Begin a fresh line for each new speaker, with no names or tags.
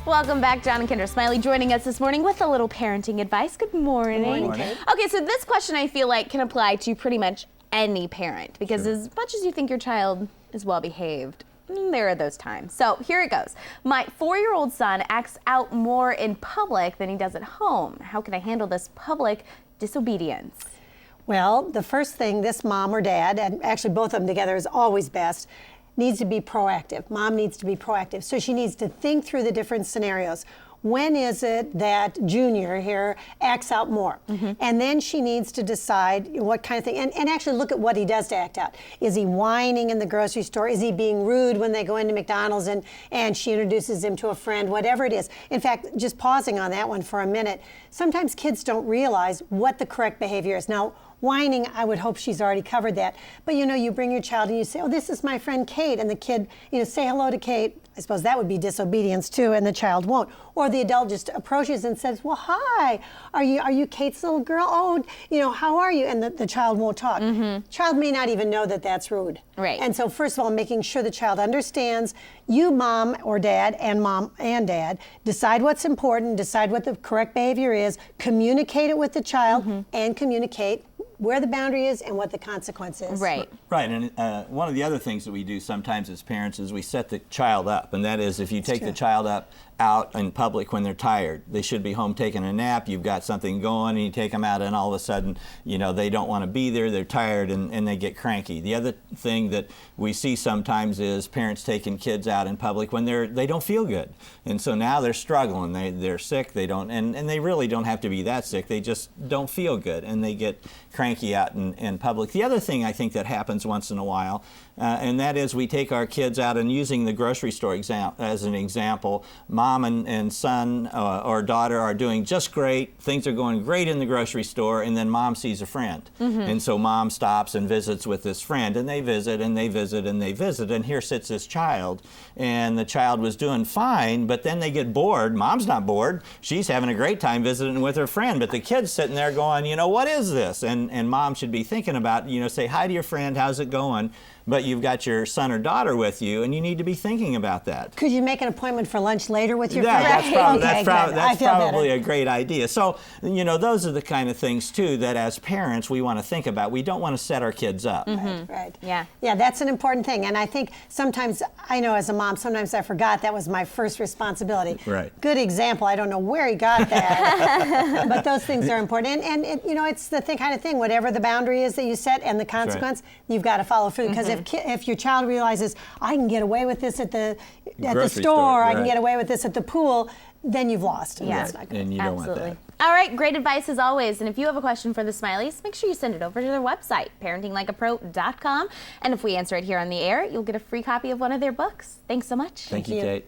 Welcome back, John and Kendra Smiley joining us this morning with a little parenting advice. Good morning.
Good morning.
Okay, so this question I feel like can apply to pretty much any parent because
Sure.
as much as you think your child is well behaved, there are those times. So here it goes. My 4-year-old son acts out more in public than he does at home. How can I handle this public disobedience?
Well, the first thing this mom or dad, and actually both of them together is always best, needs to be proactive. Mom needs to be proactive. So she needs to think through the different scenarios. When is it that Junior here acts out more? And then she needs to decide what kind of thing, and actually look at what he does to act out. Is he whining in the grocery store? Is he being rude when they go into McDonald's and she introduces him to a friend? Whatever it is. In fact, just pausing on that one for a minute, sometimes kids don't realize what the correct behavior is. Now, whining, I would hope she's already covered that. But you bring your child and you say, oh, this is my friend Kate, and the kid, say hello to Kate. I suppose that would be disobedience too, and the child won't. Or the adult just approaches and says, well, hi, are you Kate's little girl? Oh, how are you? And the child won't talk. Child may not even know that that's rude.
Right.
And so first of all, making sure the child understands you, mom or dad, and mom and dad, decide what's important, decide what the correct behavior is, communicate it with the child, and communicate where the boundary is and what the consequence is.
Right.
Right, and one of the other things that we do sometimes as parents is we set the child up, and that is if you take the child up out in public when they're tired, they should be home taking a nap, you've got something going, and you take them out and all of a sudden, they don't want to be there, they're tired, and they get cranky. The other thing that we see sometimes is parents taking kids out in public when they don't feel good. And so now they're struggling, they're sick, and they really don't have to be that sick, they just don't feel good, and they get cranky out in public. The other thing I think that happens once in a while, and that is we take our kids out, and using the grocery store as an example, mom and son or daughter are doing just great, things are going great in the grocery store, and then mom sees a friend. And so mom stops and visits with this friend, and they visit, and they visit, and they visit, and here sits this child, and the child was doing fine, but then they get bored. Mom's not bored, she's having a great time visiting with her friend, but the kid's sitting there going, what is this? And mom should be thinking about, say hi to your friend, how's it going? But you've got your son or daughter with you, and you need to be thinking about that.
Could you make an appointment for lunch later with your friend?
That's probably a great idea. So, those are the kind of things, too, that as parents we want to think about. We don't want to set our kids up.
Right.
Yeah.
Yeah, that's an important thing. And I think sometimes, I know as a mom, sometimes I forgot that was my first responsibility.
Right.
Good example. I don't know where he got that. But those things are important. And it's the kind of thing, whatever the boundary is that you set and the consequence, you've got to follow through. Because if your child realizes, I can get away with this at the store, I can get away with this at the pool, then you've lost. And that's not good.
And you don't want that.
All right, great advice as always. And if you have a question for the Smileys, make sure you send it over to their website, parentinglikeapro.com. And if we answer it here on the air, you'll get a free copy of one of their books. Thanks so much.
Thank you, Kate.